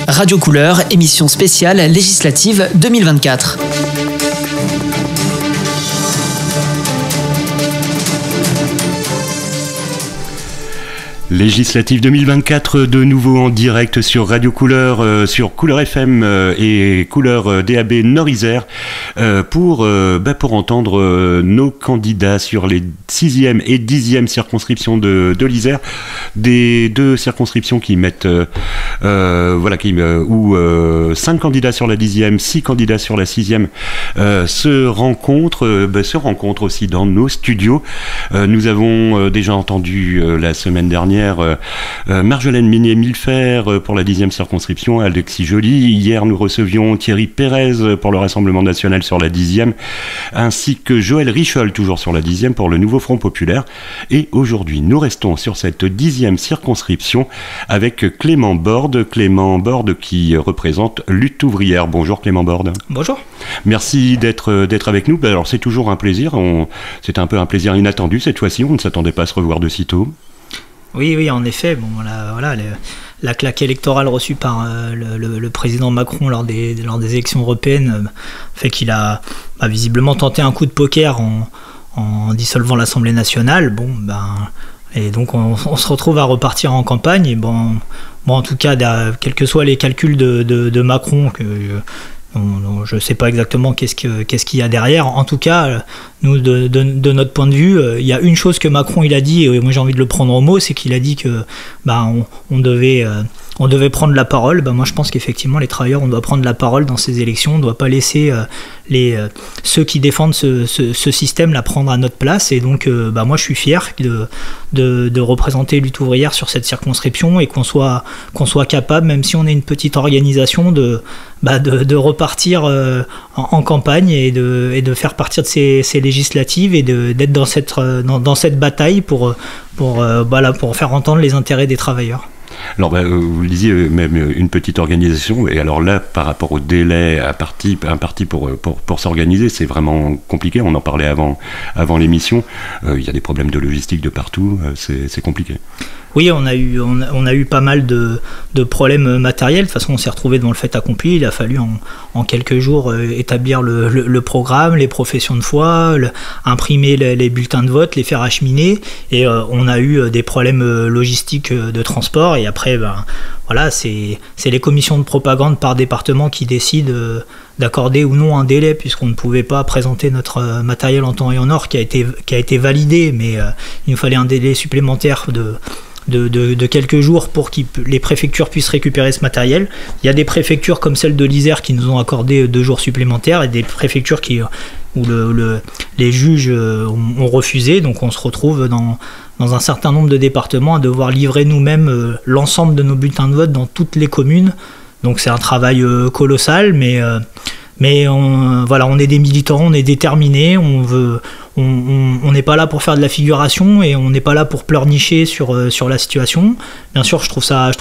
Radio Couleur, émission spéciale législative 2024. Législative 2024, de nouveau en direct sur Radio Couleur, sur Couleur FM et Couleur DAB Nord-Isère pour entendre nos candidats sur les 6e et 10e circonscriptions de l'Isère, des deux circonscriptions qui mettent où 5 candidats sur la 10e, 6 candidats sur la 6e se rencontrent aussi dans nos studios. Nous avons déjà entendu la semaine dernière Marjolaine Minier-Millefert pour la 10e circonscription, Alexis Joly. Hier, nous recevions Thierry Pérez pour le Rassemblement national sur la 10e, ainsi que Joël Richol, toujours sur la 10e, pour le Nouveau Front Populaire. Et aujourd'hui, nous restons sur cette 10e circonscription avec Clément Borde qui représente Lutte ouvrière. Bonjour Clément Borde. Bonjour. Merci d'être avec nous. Alors c'est toujours un plaisir, c'est un peu un plaisir inattendu cette fois-ci, on ne s'attendait pas à se revoir de sitôt. Oui, en effet. Bon, la claque électorale reçue par le président Macron lors des élections européennes fait qu'il a visiblement tenté un coup de poker en dissolvant l'Assemblée nationale. Et donc on se retrouve à repartir en campagne. Et en tout cas, quels que soient les calculs de Macron, je ne sais pas exactement qu'est-ce qu'il y a derrière. En tout cas, nous, de notre point de vue, il y a une chose que Macron il a dit, et moi j'ai envie de le prendre au mot, c'est qu'il a dit que on devait prendre la parole. Moi je pense qu'effectivement les travailleurs, on doit prendre la parole dans ces élections, on ne doit pas laisser ceux qui défendent ce système la prendre à notre place. Et donc moi je suis fier de représenter Lutte ouvrière sur cette circonscription, et qu'on soit capable, même si on est une petite organisation, de repartir en campagne et de faire partir de ces législatives, et d'être dans cette bataille pour faire entendre les intérêts des travailleurs. Alors, vous le disiez, même une petite organisation, et alors là, par rapport au délai un parti pour s'organiser, c'est vraiment compliqué. On en parlait avant l'émission. Il y a des problèmes de logistique de partout, c'est compliqué. Oui, on a eu pas mal de problèmes matériels. De toute façon, on s'est retrouvé devant le fait accompli. Il a fallu en quelques jours établir le programme, les professions de foi, imprimer les bulletins de vote, les faire acheminer. Et on a eu des problèmes logistiques de transport. Et après, c'est les commissions de propagande par département qui décident d'accorder ou non un délai, puisqu'on ne pouvait pas présenter notre matériel en temps et en heure, qui a été validé, mais il nous fallait un délai supplémentaire de quelques jours pour que les préfectures puissent récupérer ce matériel. Il y a des préfectures comme celle de l'Isère qui nous ont accordé 2 jours supplémentaires, et des préfectures où les juges ont refusé. Donc on se retrouve dans un certain nombre de départements à devoir livrer nous-mêmes l'ensemble de nos bulletins de vote dans toutes les communes. Donc c'est un travail colossal, mais on est des militants, on est déterminés, on n'est pas là pour faire de la figuration, et on n'est pas là pour pleurnicher sur la situation. Bien sûr, je trouve ça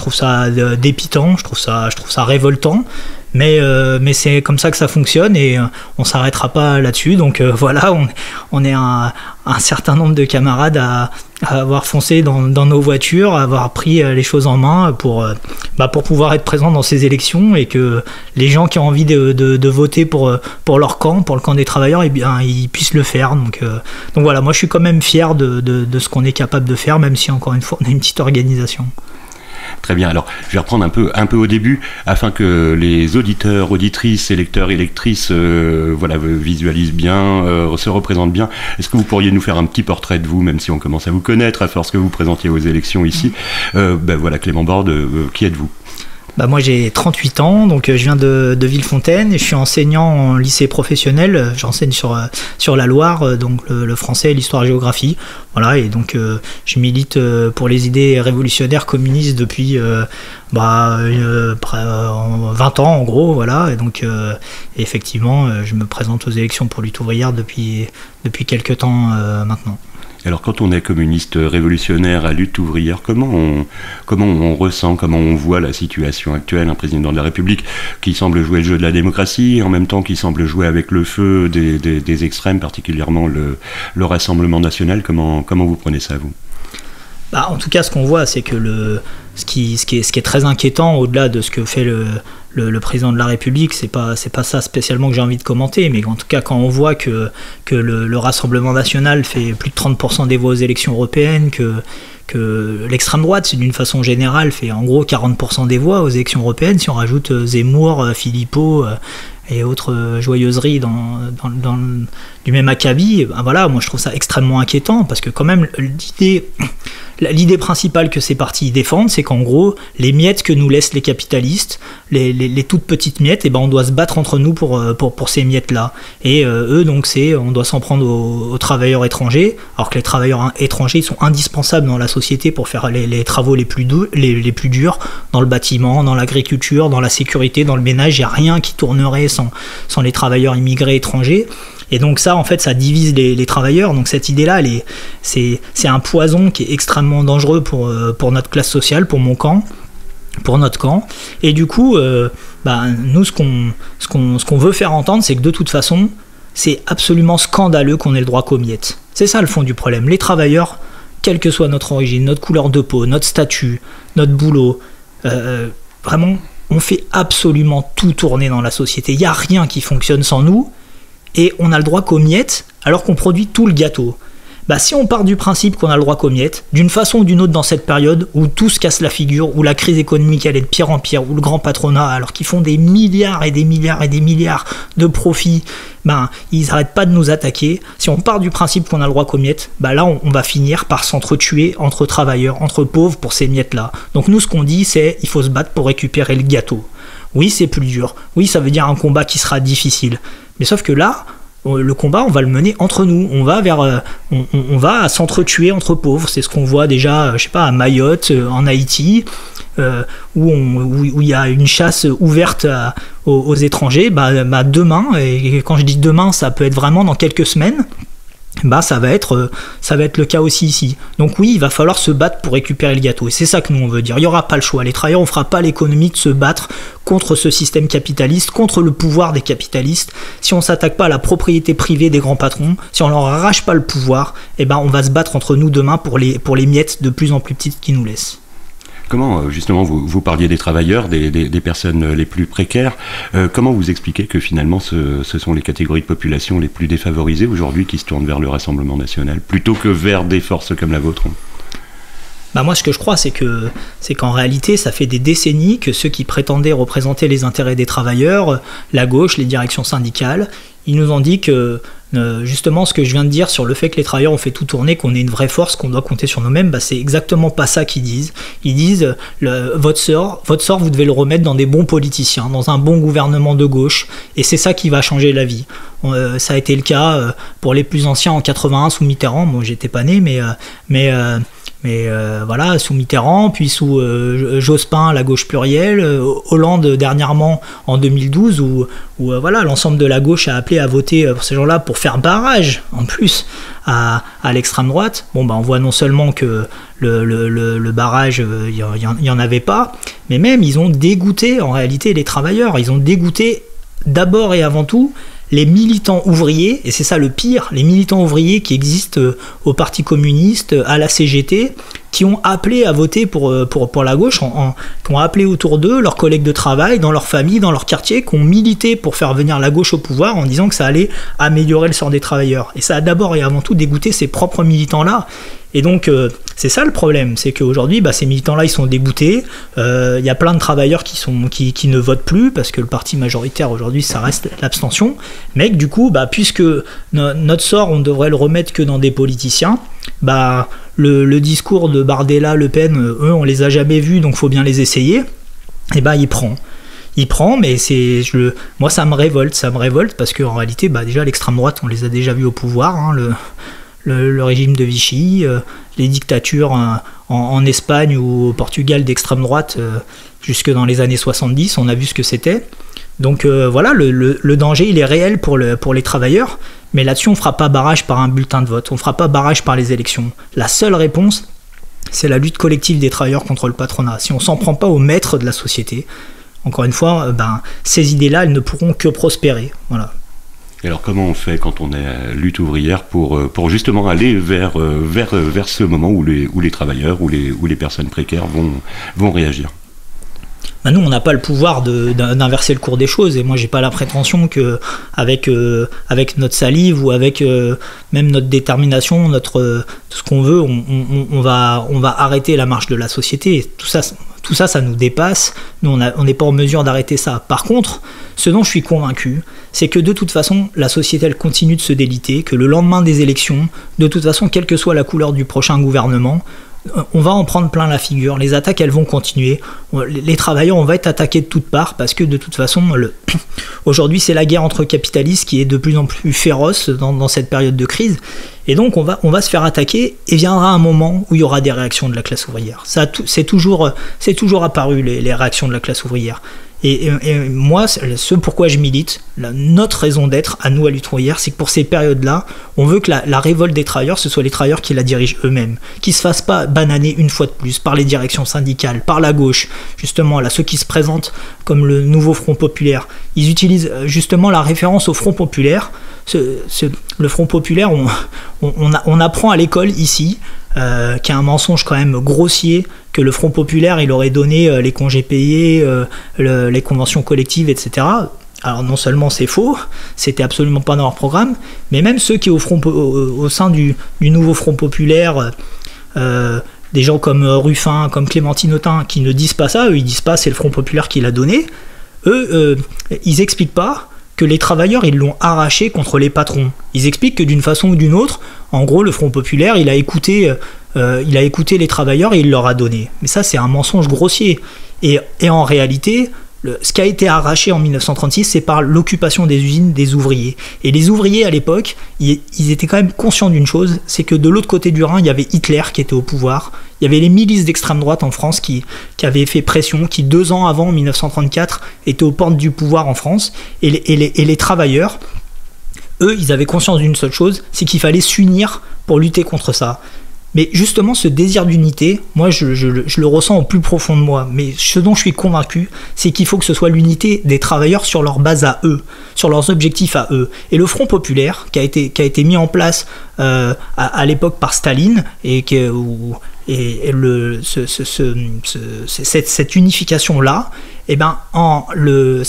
dépitant, je trouve ça révoltant, mais c'est comme ça que ça fonctionne, et on s'arrêtera pas là-dessus. Donc on est un certain nombre de camarades à avoir foncé dans nos voitures, à avoir pris les choses en main pour pouvoir être présents dans ces élections, et que les gens qui ont envie de voter pour leur camp, pour le camp des travailleurs, ils puissent le faire. Donc voilà, moi je suis quand même fier de ce qu'on est capable de faire, même si encore une fois on a une petite organisation. Très bien, alors je vais reprendre un peu au début, afin que les auditeurs, auditrices, électeurs, électrices visualisent bien, se représentent bien. Est-ce que vous pourriez nous faire un petit portrait de vous, même si on commence à vous connaître à force que vous présentiez aux élections ici. Clément Borde, qui êtes-vous ? Moi j'ai 38 ans, donc je viens de Villefontaine, et je suis enseignant en lycée professionnel. J'enseigne sur la Loire, donc le français, l'histoire-géographie. Voilà, et donc je milite pour les idées révolutionnaires communistes depuis 20 ans en gros, voilà. Et donc effectivement, je me présente aux élections pour Lutte ouvrière depuis quelques temps maintenant. Alors quand on est communiste révolutionnaire à Lutte ouvrière, comment on ressent, comment on voit la situation actuelle, un président de la République qui semble jouer le jeu de la démocratie, et en même temps qui semble jouer avec le feu des extrêmes, particulièrement le Rassemblement national. Comment vous prenez ça, vous ? En tout cas, ce qu'on voit, c'est que ce qui est très inquiétant, au-delà de ce que fait le président de la République, c'est pas ça spécialement que j'ai envie de commenter, mais en tout cas, quand on voit que le Rassemblement national fait plus de 30% des voix aux élections européennes, que l'extrême droite, d'une façon générale, fait en gros 40% des voix aux élections européennes, si on rajoute Zemmour, Philippot et autres joyeuseries du même acabit, voilà, moi je trouve ça extrêmement inquiétant, parce que quand même l'idée principale que ces partis défendent, c'est qu'en gros, les miettes que nous laissent les capitalistes, les toutes petites miettes, on doit se battre entre nous pour ces miettes-là. Et eux, donc, on doit s'en prendre aux travailleurs étrangers, alors que les travailleurs étrangers, ils sont indispensables dans la société pour faire les travaux les plus durs, dans le bâtiment, dans l'agriculture, dans la sécurité, dans le ménage. Il n'y a rien qui tournerait sans les travailleurs immigrés étrangers. Et donc ça, en fait, ça divise les travailleurs. Donc cette idée-là, c'est un poison qui est extrêmement dangereux pour notre classe sociale, pour mon camp, pour notre camp. Et du coup, nous, ce qu'on veut faire entendre, c'est que de toute façon, c'est absolument scandaleux qu'on ait le droit qu'aux miettes. C'est ça le fond du problème. Les travailleurs, quelle que soit notre origine, notre couleur de peau, notre statut, notre boulot, vraiment, on fait absolument tout tourner dans la société. Il n'y a rien qui fonctionne sans nous. Et on a le droit qu'aux miettes, alors qu'on produit tout le gâteau. Si on part du principe qu'on a le droit qu'aux miettes, d'une façon ou d'une autre dans cette période où tout se casse la figure, où la crise économique elle est de pire en pire, où le grand patronat, alors qu'ils font des milliards et des milliards et des milliards de profits, ils n'arrêtent pas de nous attaquer. Si on part du principe qu'on a le droit qu'aux miettes, là on va finir par s'entretuer entre travailleurs, entre pauvres pour ces miettes-là. Donc nous, ce qu'on dit, c'est il faut se battre pour récupérer le gâteau. Oui, c'est plus dur. Oui, ça veut dire un combat qui sera difficile. Mais sauf que là, le combat, on va le mener entre nous. On va s'entretuer entre pauvres. C'est ce qu'on voit déjà, à Mayotte, en Haïti, où il y a une chasse ouverte aux étrangers. Demain, et quand je dis demain, ça peut être vraiment dans quelques semaines. Ça va être le cas aussi ici. Donc oui, il va falloir se battre pour récupérer le gâteau. Et c'est ça que nous on veut dire. Il n'y aura pas le choix. Les travailleurs, on ne fera pas l'économie de se battre contre ce système capitaliste, contre le pouvoir des capitalistes. Si on ne s'attaque pas à la propriété privée des grands patrons, si on leur arrache pas le pouvoir, on va se battre entre nous demain pour les miettes de plus en plus petites qui nous laissent. Comment, justement, vous parliez des travailleurs, des personnes les plus précaires, comment vous expliquez que finalement ce sont les catégories de population les plus défavorisées aujourd'hui qui se tournent vers le Rassemblement national, plutôt que vers des forces comme la vôtre ? Moi, ce que je crois, c'est qu'en réalité, ça fait des décennies que ceux qui prétendaient représenter les intérêts des travailleurs, la gauche, les directions syndicales, ils nous ont dit que justement ce que je viens de dire sur le fait que les travailleurs ont fait tout tourner, qu'on est une vraie force, qu'on doit compter sur nous-mêmes, c'est exactement pas ça qu'ils disent. Ils disent votre sort, vous devez le remettre dans des bons politiciens, dans un bon gouvernement de gauche, et c'est ça qui va changer la vie. Ça a été le cas pour les plus anciens en 81 sous Mitterrand. Bon, j'étais pas né, mais voilà, sous Mitterrand, puis sous Jospin, la gauche plurielle, Hollande dernièrement en 2012, où voilà, l'ensemble de la gauche a appelé à voter pour ces gens-là pour faire barrage en plus à l'extrême droite. On voit non seulement que le barrage, il y en avait pas, mais même ils ont dégoûté en réalité les travailleurs. Ils ont dégoûté d'abord et avant tout les militants ouvriers, et c'est ça le pire, les militants ouvriers qui existent au Parti communiste, à la CGT, qui ont appelé à voter pour la gauche, qui ont appelé autour d'eux leurs collègues de travail, dans leur famille, dans leur quartier, qui ont milité pour faire venir la gauche au pouvoir en disant que ça allait améliorer le sort des travailleurs. Et ça a d'abord et avant tout dégoûté ces propres militants-là. Et donc, c'est ça le problème, c'est qu'aujourd'hui, ces militants-là, ils sont dégoûtés. Il y a plein de travailleurs qui ne votent plus, parce que le parti majoritaire aujourd'hui, ça reste l'abstention. Mais du coup, puisque notre sort, on devrait le remettre que dans des politiciens, le discours de Bardella, Le Pen, eux, on les a jamais vus, donc faut bien les essayer. Et il prend, mais moi, ça me révolte, parce qu'en réalité, déjà, l'extrême droite, on les a déjà vus au pouvoir, hein, le régime de Vichy, les dictatures en Espagne ou au Portugal d'extrême droite jusque dans les années 70, on a vu ce que c'était. Donc voilà, le danger il est réel pour les travailleurs, mais là-dessus on ne fera pas barrage par un bulletin de vote, on ne fera pas barrage par les élections. La seule réponse, c'est la lutte collective des travailleurs contre le patronat. Si on ne s'en prend pas aux maîtres de la société, encore une fois, ces idées-là, elles ne pourront que prospérer. Voilà. Et alors comment on fait quand on est à lutte ouvrière pour justement aller vers ce moment où les travailleurs, où les personnes précaires vont réagir? Nous, on n'a pas le pouvoir d'inverser le cours des choses, et moi j'ai pas la prétention que avec notre salive ou avec même notre détermination, ce qu'on veut, on va arrêter la marche de la société. Et tout ça, ça nous dépasse. Nous, on n'est pas en mesure d'arrêter ça. Par contre, ce dont je suis convaincu, c'est que de toute façon, la société, elle continue de se déliter, que le lendemain des élections, de toute façon, quelle que soit la couleur du prochain gouvernement, on va en prendre plein la figure. Les attaques, elles vont continuer. Les travailleurs, on va être attaqués de toutes parts, parce que de toute façon, aujourd'hui, c'est la guerre entre capitalistes qui est de plus en plus féroce dans cette période de crise. Et donc, on va se faire attaquer, et viendra un moment où il y aura des réactions de la classe ouvrière. C'est toujours apparu, les réactions de la classe ouvrière. Et moi, ce pourquoi je milite, notre raison d'être à nous, à Lutte ouvrière, c'est que pour ces périodes-là, on veut que la révolte des travailleurs, ce soit les travailleurs qui la dirigent eux-mêmes, qui ne se fassent pas bananer une fois de plus par les directions syndicales, par la gauche, justement, là, ceux qui se présentent comme le nouveau Front populaire. Ils utilisent justement la référence au Front populaire. Le Front populaire, on apprend à l'école ici, qu'il y a un mensonge quand même grossier, que le Front populaire, il aurait donné les congés payés, les conventions collectives, etc. Alors non seulement c'est faux, c'était absolument pas dans leur programme, mais même ceux qui au sein du nouveau Front populaire, des gens comme Ruffin, comme Clémentine Autain, qui ne disent pas ça, eux ils disent pas c'est le Front populaire qui l'a donné, eux ils expliquent pas que les travailleurs, ils l'ont arraché contre les patrons. Ils expliquent que d'une façon ou d'une autre, en gros, le Front populaire, il a écouté les travailleurs et il leur a donné. Mais ça, c'est un mensonge grossier. Et en réalité, ce qui a été arraché en 1936, c'est par l'occupation des usines des ouvriers. Et les ouvriers, à l'époque, ils étaient quand même conscients d'une chose, c'est que de l'autre côté du Rhin, il y avait Hitler qui était au pouvoir. Il y avait les milices d'extrême droite en France qui avaient fait pression, qui 2 ans avant, en 1934, étaient aux portes du pouvoir en France. Et les travailleurs, eux, ils avaient conscience d'une seule chose, c'est qu'il fallait s'unir pour lutter contre ça. Mais justement, ce désir d'unité, moi, je le ressens au plus profond de moi. Mais ce dont je suis convaincu, c'est qu'il faut que ce soit l'unité des travailleurs sur leur base à eux, sur leurs objectifs à eux. Et le Front populaire, qui a été mis en place à l'époque par Staline, cette unification-là,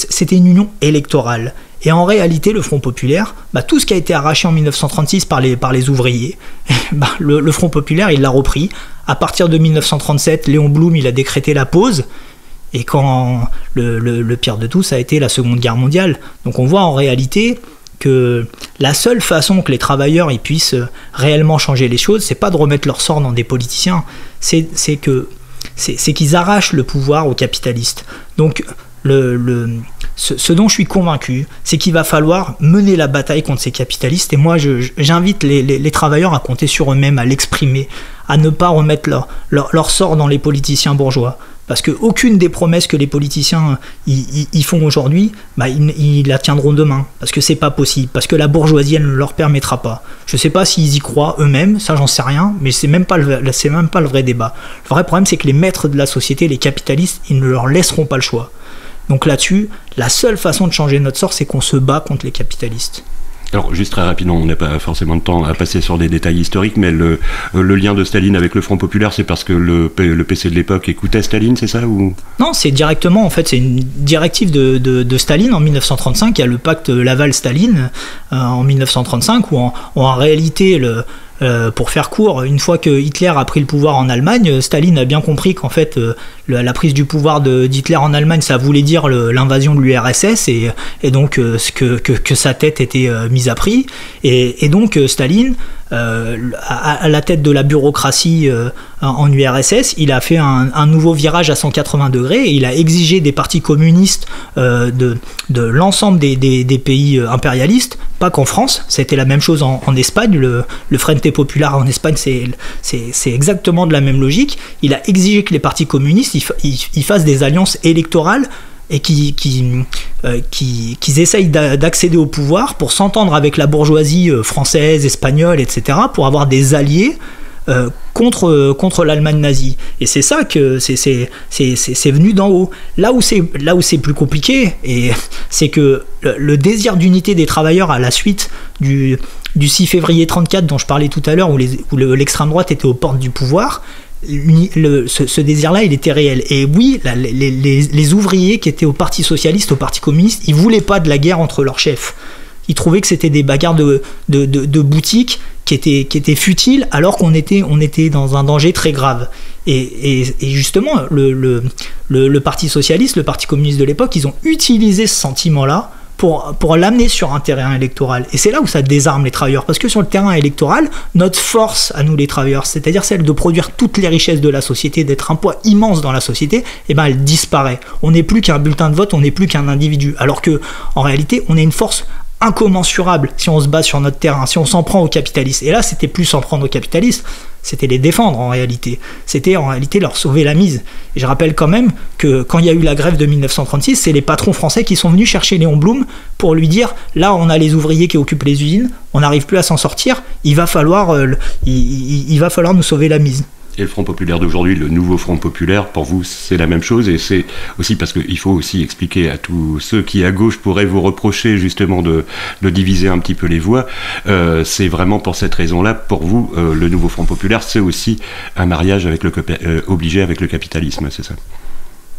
c'était une union électorale. Et en réalité, le Front populaire, tout ce qui a été arraché en 1936 par les ouvriers, le Front populaire, il l'a repris. À partir de 1937, Léon Blum, il a décrété la pause. Et quand le pire de tout, ça a été la Seconde Guerre mondiale. Donc on voit en réalité que la seule façon que les travailleurs ils puissent réellement changer les choses, c'est pas de remettre leur sort dans des politiciens, c'est qu'ils arrachent le pouvoir aux capitalistes. Donc ce dont je suis convaincu, c'est qu'il va falloir mener la bataille contre ces capitalistes. Et moi, j'invite les travailleurs à compter sur eux-mêmes, à l'exprimer, à ne pas remettre leur sort dans les politiciens bourgeois. Parce qu'aucune des promesses que les politiciens ils font aujourd'hui, ils la tiendront demain. Parce que c'est pas possible. Parce que la bourgeoisie, elle ne leur permettra pas. Je sais pas s'ils y croient eux-mêmes, ça j'en sais rien, mais c'est même pas le vrai débat. Le vrai problème, c'est que les maîtres de la société, les capitalistes, ils ne leur laisseront pas le choix. Donc là-dessus, la seule façon de changer notre sort, c'est qu'on se bat contre les capitalistes. Alors, juste très rapidement, on n'a pas forcément de temps à passer sur des détails historiques, mais le lien de Staline avec le Front populaire, c'est parce que le PC de l'époque écoutait Staline, c'est ça ou... Non, c'est directement, en fait, c'est une directive de Staline en 1935. Il y a le pacte Laval-Staline en 1935, où en réalité, pour faire court, une fois que Hitler a pris le pouvoir en Allemagne, Staline a bien compris qu'en fait la prise du pouvoir d'Hitler en Allemagne, ça voulait dire l'invasion de l'URSS et donc que sa tête était mise à prix. Et donc Staline, à la tête de la bureaucratie en URSS, il a fait un nouveau virage à 180 degrés et il a exigé des partis communistes de l'ensemble des pays impérialistes, pas qu'en France. C'était la même chose en Espagne. Le Frente Popular en Espagne, c'est exactement de la même logique. Il a exigé que les partis communistes ils fassent des alliances électorales et qu'ils essayent d'accéder au pouvoir pour s'entendre avec la bourgeoisie française, espagnole, etc., pour avoir des alliés contre l'Allemagne nazie. Et c'est ça que c'est venu d'en haut. Là où c'est plus compliqué, et c'est que le désir d'unité des travailleurs à la suite du 6 février 34 dont je parlais tout à l'heure, où l'extrême droite était aux portes du pouvoir, ce désir-là, il était réel. Et oui, les ouvriers qui étaient au Parti socialiste, au Parti communiste, ils voulaient pas de la guerre entre leurs chefs. Ils trouvaient que c'était des bagarres de boutiques qui étaient futiles, alors qu'on était dans un danger très grave. Et justement, le Parti socialiste, le Parti communiste de l'époque, ils ont utilisé ce sentiment-là pour l'amener sur un terrain électoral. Et c'est là où ça désarme les travailleurs, parce que sur le terrain électoral, notre force à nous les travailleurs, c'est-à-dire celle de produire toutes les richesses de la société, d'être un poids immense dans la société, eh ben elle disparaît. On n'est plus qu'un bulletin de vote, on n'est plus qu'un individu, alors que en réalité, on est une force incommensurable si on se base sur notre terrain, si on s'en prend aux capitalistes. Et là, c'était plus s'en prendre aux capitalistes, c'était les défendre en réalité. C'était en réalité leur sauver la mise. Et je rappelle quand même que quand il y a eu la grève de 1936, c'est les patrons français qui sont venus chercher Léon Blum pour lui dire « Là, on a les ouvriers qui occupent les usines, on n'arrive plus à s'en sortir, il va falloir nous sauver la mise. » Et le Front populaire d'aujourd'hui, le nouveau Front populaire, pour vous, c'est la même chose, et c'est aussi parce qu'il faut aussi expliquer à tous ceux qui, à gauche, pourraient vous reprocher justement de diviser un petit peu les voix. C'est vraiment pour cette raison-là, pour vous, le nouveau Front populaire, c'est aussi un mariage avec obligé avec le capitalisme, c'est ça ?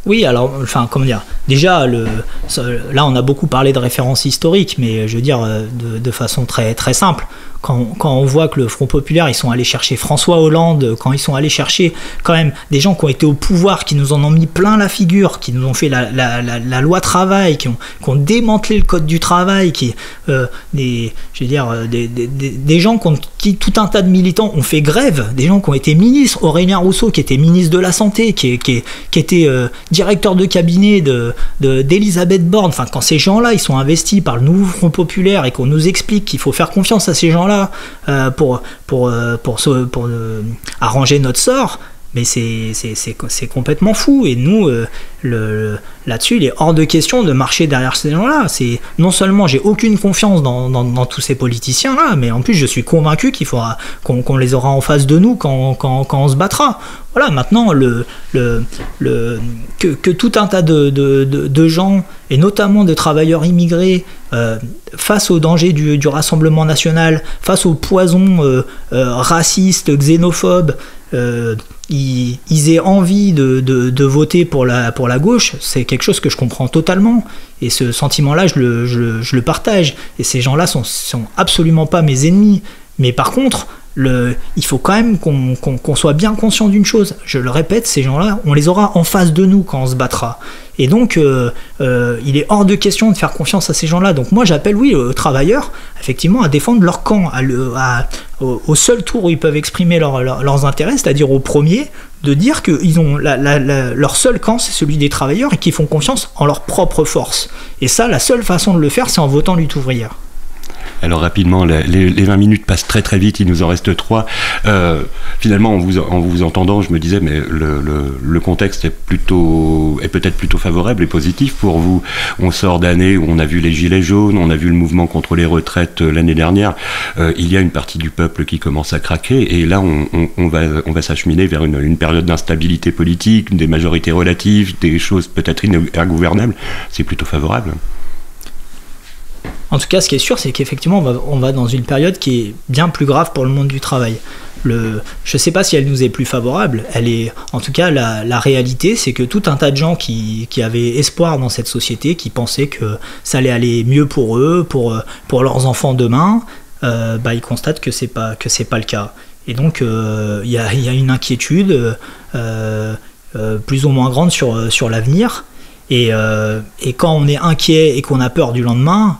Oui, alors, enfin, comment dire, déjà, là, on a beaucoup parlé de références historiques, mais je veux dire, de façon très, très simple. Quand on voit que le Front populaire, ils sont allés chercher François Hollande, quand ils sont allés chercher quand même des gens qui ont été au pouvoir, qui nous en ont mis plein la figure, qui nous ont fait la loi travail, qui ont démantelé le code du travail, des gens qui, tout un tas de militants ont fait grève, des gens qui ont été ministres, Aurélien Rousseau qui était ministre de la Santé, qui était directeur de cabinet d'Elisabeth Borne. Enfin, quand ces gens-là, ils sont investis par le nouveau Front populaire et qu'on nous explique qu'il faut faire confiance à ces gens-là pour arranger notre sort, mais c'est complètement fou. Et nous, là-dessus, il est hors de question de marcher derrière ces gens-là. Non seulement j'ai aucune confiance dans tous ces politiciens-là, mais en plus je suis convaincu qu'on les aura en face de nous quand on se battra. Voilà, maintenant que tout un tas de gens, et notamment de travailleurs immigrés, face au danger du Rassemblement national, face au poison raciste, xénophobe, ils aient envie de voter pour la gauche, c'est quelque chose que je comprends totalement. Et ce sentiment-là, je le partage. Et ces gens-là sont absolument pas mes ennemis. Mais par contre, il faut quand même qu'on soit bien conscient d'une chose. Je le répète, ces gens-là, on les aura en face de nous quand on se battra. Et donc, il est hors de question de faire confiance à ces gens-là. Donc moi, j'appelle, oui, aux travailleurs, effectivement, à défendre leur camp, au seul tour où ils peuvent exprimer leurs intérêts, c'est-à-dire au premier, de dire que leur seul camp, c'est celui des travailleurs et qu'ils font confiance en leur propre force. Et ça, la seule façon de le faire, c'est en votant lutte ouvrière. Alors rapidement, les 20 minutes passent très très vite, il nous en reste 3. Finalement, en vous entendant, je me disais, mais le contexte est peut-être plutôt favorable et positif pour vous. On sort d'années où on a vu les gilets jaunes, on a vu le mouvement contre les retraites l'année dernière. Il y a une partie du peuple qui commence à craquer, et là on va s'acheminer vers une période d'instabilité politique, des majorités relatives, des choses peut-être ingouvernables. C'est plutôt favorable. En tout cas, ce qui est sûr, c'est qu'effectivement, on va dans une période qui est bien plus grave pour le monde du travail. Je ne sais pas si elle nous est plus favorable. En tout cas, la réalité, c'est que tout un tas de gens qui avaient espoir dans cette société, qui pensaient que ça allait aller mieux pour eux, pour leurs enfants demain, ils constatent que c'est pas le cas. Et donc, il y a une inquiétude plus ou moins grande sur l'avenir. Et quand on est inquiet et qu'on a peur du lendemain,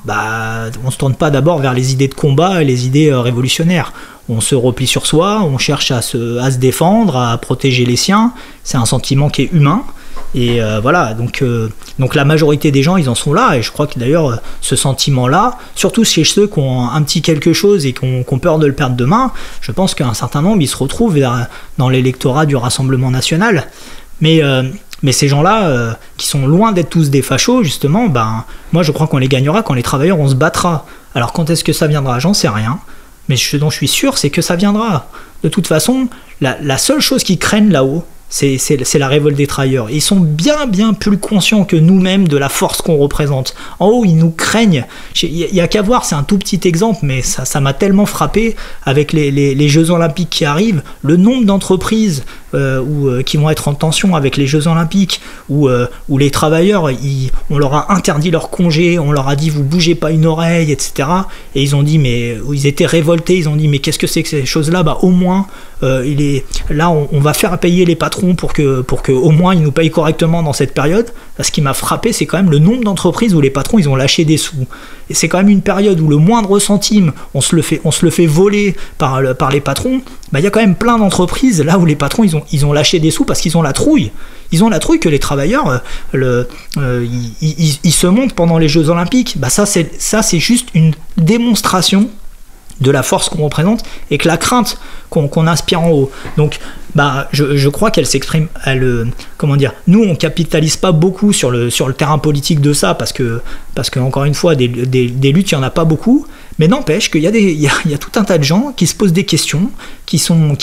on se tourne pas d'abord vers les idées de combat et les idées révolutionnaires. On se replie sur soi, on cherche à se défendre, à protéger les siens. C'est un sentiment qui est humain. Et voilà, donc la majorité des gens, ils en sont là. Et je crois que d'ailleurs, ce sentiment-là, surtout chez ceux qui ont un petit quelque chose et qui ont peur de le perdre demain, je pense qu'un certain nombre, ils se retrouvent dans l'électorat du Rassemblement national. Mais ces gens-là, qui sont loin d'être tous des fachos, justement, moi je crois qu'on les gagnera quand les travailleurs, on se battra. Alors quand est-ce que ça viendra ? J'en sais rien. Mais ce dont je suis sûr, c'est que ça viendra. de toute façon, la seule chose qu'ils craignent là-haut, c'est la révolte des travailleurs. Ils sont bien plus conscients que nous-mêmes de la force qu'on représente. En haut, ils nous craignent. Il n'y a qu'à voir, c'est un tout petit exemple, mais ça m'a tellement frappé avec les Jeux Olympiques qui arrivent, le nombre d'entreprises qui vont être en tension avec les Jeux Olympiques, où les travailleurs, on leur a interdit leur congé, on leur a dit vous bougez pas une oreille, etc. Et ils ont dit, mais ils étaient révoltés, ils ont dit mais qu'est-ce que c'est que ces choses-là? Au moins, là on va faire payer les patrons pour que au moins ils nous payent correctement dans cette période. Ce qui m'a frappé, c'est quand même le nombre d'entreprises où les patrons ils ont lâché des sous. Et c'est quand même une période où le moindre centime, on se le fait voler par les patrons. Il y a quand même plein d'entreprises là où les patrons ils ont lâché des sous parce qu'ils ont la trouille. Ils ont la trouille que les travailleurs ils se montent pendant les Jeux Olympiques. Ça c'est juste une démonstration de la force qu'on représente et que la crainte qu'on inspire en haut. Donc je crois qu'elle s'exprime, nous on capitalise pas beaucoup sur le terrain politique de ça parce que encore une fois des luttes il y en a pas beaucoup, mais n'empêche qu'il y a tout un tas de gens qui se posent des questions, qui sont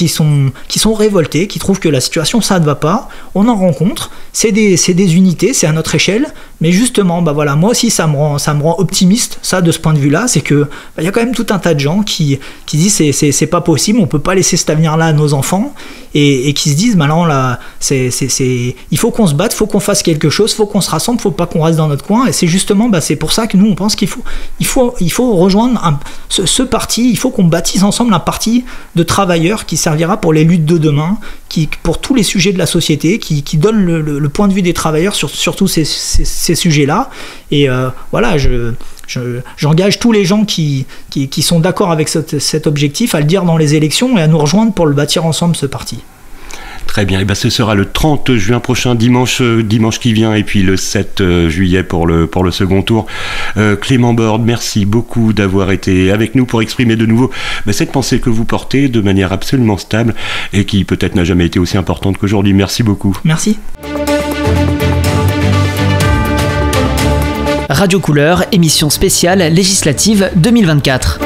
révoltés, qui trouvent que la situation ça ne va pas. On en rencontre, c'est des unités, c'est à notre échelle, mais justement moi aussi ça me rend optimiste ça de ce point de vue là, c'est que il y a quand même tout un tas de gens qui disent c'est pas possible, on peut pas laisser cet avenir là à nos enfants et qui se disent non là il faut qu'on se batte, faut qu'on fasse quelque chose, faut qu'on se rassemble, faut pas qu'on reste dans notre coin. Et c'est justement c'est pour ça que nous on pense qu'il faut rejoindre ce parti, il faut qu'on bâtisse ensemble un parti de travailleurs qui servira pour les luttes de demain, pour tous les sujets de la société, qui donne le point de vue des travailleurs sur tous ces sujets-là. Et j'engage tous les gens qui sont d'accord avec cet objectif à le dire dans les élections et à nous rejoindre pour le bâtir ensemble, ce parti. Très bien, et ce sera le 30 juin prochain, dimanche qui vient, et puis le 7 juillet pour le second tour. Clément Borde, merci beaucoup d'avoir été avec nous pour exprimer de nouveau cette pensée que vous portez de manière absolument stable et qui peut-être n'a jamais été aussi importante qu'aujourd'hui. Merci beaucoup. Merci. Radio Couleur, émission spéciale législative 2024.